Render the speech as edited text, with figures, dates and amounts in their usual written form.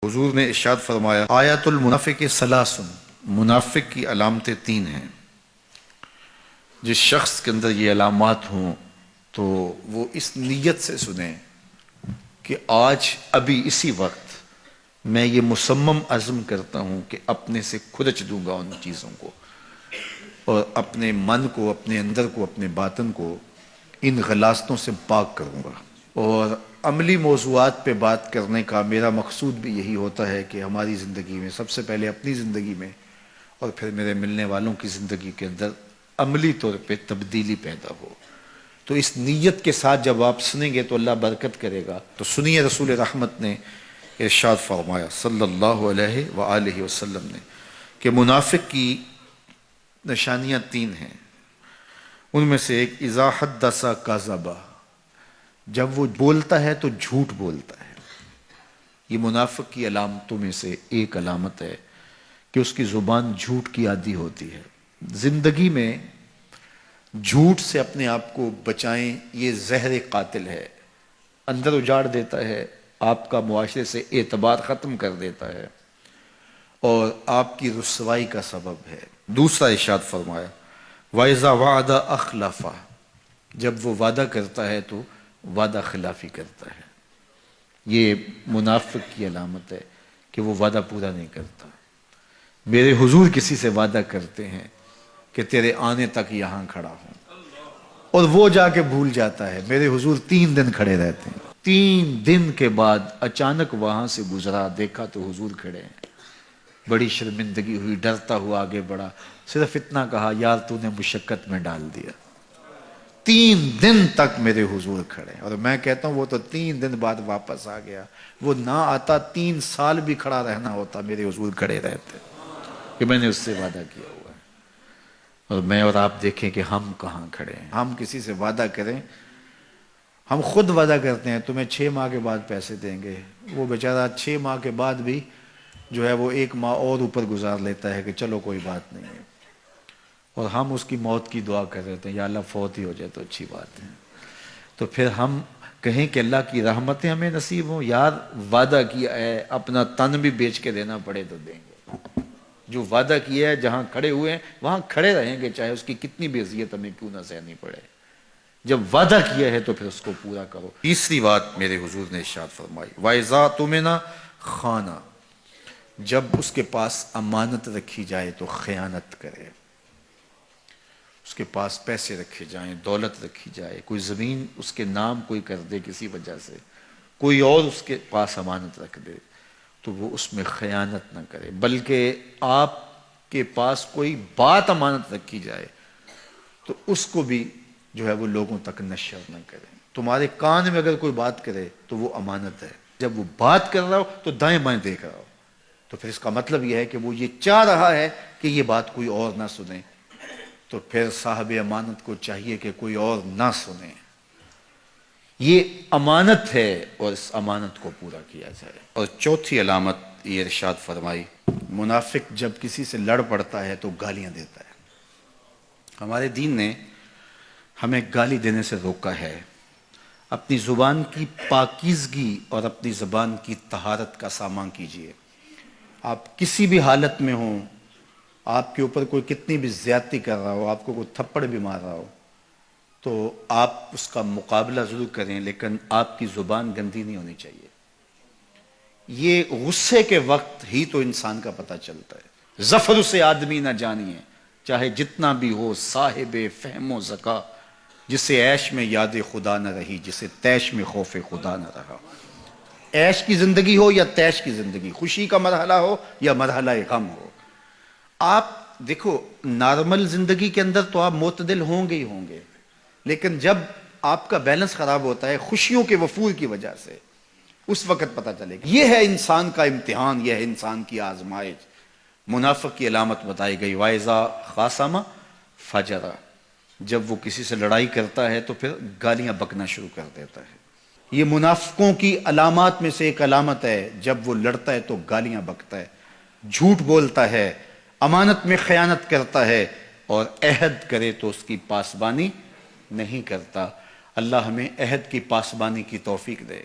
حضور نے ارشاد فرمایا آیات المنافق ثلاث، منافق کی علامتیں تین ہیں۔ جس شخص کے اندر یہ علامات ہوں تو وہ اس نیت سے سنیں کہ آج ابھی اسی وقت میں یہ مصمم عزم کرتا ہوں کہ اپنے سے کھرچ دوں گا ان چیزوں کو، اور اپنے من کو، اپنے اندر کو، اپنے باطن کو ان غلاظتوں سے پاک کروں گا۔ اور عملی موضوعات پہ بات کرنے کا میرا مقصود بھی یہی ہوتا ہے کہ ہماری زندگی میں، سب سے پہلے اپنی زندگی میں اور پھر میرے ملنے والوں کی زندگی کے اندر عملی طور پہ تبدیلی پیدا ہو۔ تو اس نیت کے ساتھ جب آپ سنیں گے تو اللہ برکت کرے گا۔ تو سنیے رسول رحمت نے ارشاد فرمایا صلی اللہ علیہ وآلہ وسلم نے کہ منافق کی نشانیاں تین ہیں۔ ان میں سے ایک اذا حدث کذب، جب وہ بولتا ہے تو جھوٹ بولتا ہے۔ یہ منافق کی علامتوں میں سے ایک علامت ہے کہ اس کی زبان جھوٹ کی عادی ہوتی ہے۔ زندگی میں جھوٹ سے اپنے آپ کو بچائیں، یہ زہر قاتل ہے، اندر اجاڑ دیتا ہے، آپ کا معاشرے سے اعتبار ختم کر دیتا ہے اور آپ کی رسوائی کا سبب ہے۔ دوسرا ارشاد فرمایا وَإِذَا وَعَدَ أَخْلَفَ، جب وہ وعدہ کرتا ہے تو وعدہ خلافی کرتا ہے۔ یہ منافق کی علامت ہے کہ وہ وعدہ پورا نہیں کرتا۔ میرے حضور کسی سے وعدہ کرتے ہیں کہ تیرے آنے تک یہاں کھڑا ہوں، اور وہ جا کے بھول جاتا ہے۔ میرے حضور 3 دن کھڑے رہتے ہیں، 3 دن کے بعد اچانک وہاں سے گزرا، دیکھا تو حضور کھڑے ہیں۔ بڑی شرمندگی ہوئی، ڈرتا ہوا آگے بڑھا، صرف اتنا کہا یار تو نے مشقت میں ڈال دیا۔ 3 دن تک میرے حضور کھڑے، اور میں کہتا ہوں وہ تو 3 دن بعد واپس آ گیا۔ وہ نہ آتا 3 سال بھی کھڑا رہنا ہوتا، میرے حضور کھڑے رہتے کہ میں نے اس سے وعدہ کیا ہوا ہے۔ اور میں اور آپ دیکھیں کہ ہم کہاں کھڑے ہیں۔ ہم کسی سے وعدہ کریں، ہم خود وعدہ کرتے ہیں تمہیں 6 ماہ کے بعد پیسے دیں گے، وہ بیچارہ 6 ماہ کے بعد بھی جو ہے وہ 1 ماہ اور اوپر گزار لیتا ہے کہ چلو کوئی بات نہیں ہے، اور ہم اس کی موت کی دعا کر رہے تھے یا اللہ فوت ہی ہو جائے تو اچھی بات ہے۔ تو پھر ہم کہیں کہ اللہ کی رحمتیں ہمیں نصیب ہوں، یار وعدہ کیا ہے اپنا تن بھی بیچ کے دینا پڑے تو دیں گے۔ جو وعدہ کیا ہے جہاں کھڑے ہوئے ہیں وہاں کھڑے رہیں گے، چاہے اس کی کتنی بھی اذیت ہمیں کیوں نہ سہنی پڑے۔ جب وعدہ کیا ہے تو پھر اس کو پورا کرو۔ تیسری بات میرے حضور نے ارشاد فرمائی وَإِذَا تُؤْمِنَ خَانَ، جب اس کے پاس امانت رکھی جائے تو خیانت کرے۔ اس کے پاس پیسے رکھے جائیں، دولت رکھی جائے، کوئی زمین اس کے نام کوئی کر دے کسی وجہ سے، کوئی اور اس کے پاس امانت رکھ دے تو وہ اس میں خیانت نہ کرے، بلکہ آپ کے پاس کوئی بات امانت رکھی جائے تو اس کو بھی جو ہے وہ لوگوں تک نشر نہ کرے۔ تمہارے کان میں اگر کوئی بات کرے تو وہ امانت ہے، جب وہ بات کر رہا ہو تو دائیں بائیں دیکھ رہا ہو، تو پھر اس کا مطلب یہ ہے کہ وہ یہ چاہ رہا ہے کہ یہ بات کوئی اور نہ سنے، تو پھر صاحب امانت کو چاہیے کہ کوئی اور نہ سنے۔ یہ امانت ہے اور اس امانت کو پورا کیا جائے۔ اور چوتھی علامت یہ ارشاد فرمائی منافق جب کسی سے لڑ پڑتا ہے تو گالیاں دیتا ہے۔ ہمارے دین نے ہمیں گالی دینے سے روکا ہے۔ اپنی زبان کی پاکیزگی اور اپنی زبان کی طہارت کا سامان کیجیے۔ آپ کسی بھی حالت میں ہوں، آپ کے اوپر کوئی کتنی بھی زیادتی کر رہا ہو، آپ کو کوئی تھپڑ بھی مار رہا ہو، تو آپ اس کا مقابلہ ضرور کریں، لیکن آپ کی زبان گندی نہیں ہونی چاہیے۔ یہ غصے کے وقت ہی تو انسان کا پتہ چلتا ہے۔ ظفر سے آدمی نہ جانیے، چاہے جتنا بھی ہو صاحب فہم و ذکا، جسے عیش میں یاد خدا نہ رہی، جسے تیش میں خوف خدا نہ رہا۔ عیش کی زندگی ہو یا تیش کی زندگی، خوشی کا مرحلہ ہو یا مرحلہ غم ہو، آپ دیکھو نارمل زندگی کے اندر تو آپ معتدل ہوں گے ہی ہوں گے، لیکن جب آپ کا بیلنس خراب ہوتا ہے خوشیوں کے وفور کی وجہ سے، اس وقت پتہ چلے گا۔ یہ ہے انسان کا امتحان، یہ ہے انسان کی آزمائش۔ منافق کی علامت بتائی گئی وَإِذَا خَاصَمَ فَجَرَ، جب وہ کسی سے لڑائی کرتا ہے تو پھر گالیاں بکنا شروع کر دیتا ہے۔ یہ منافقوں کی علامات میں سے ایک علامت ہے، جب وہ لڑتا ہے تو گالیاں بکتا ہے، جھوٹ بولتا ہے، امانت میں خیانت کرتا ہے، اور عہد کرے تو اس کی پاسبانی نہیں کرتا۔ اللہ ہمیں عہد کی پاسبانی کی توفیق دے۔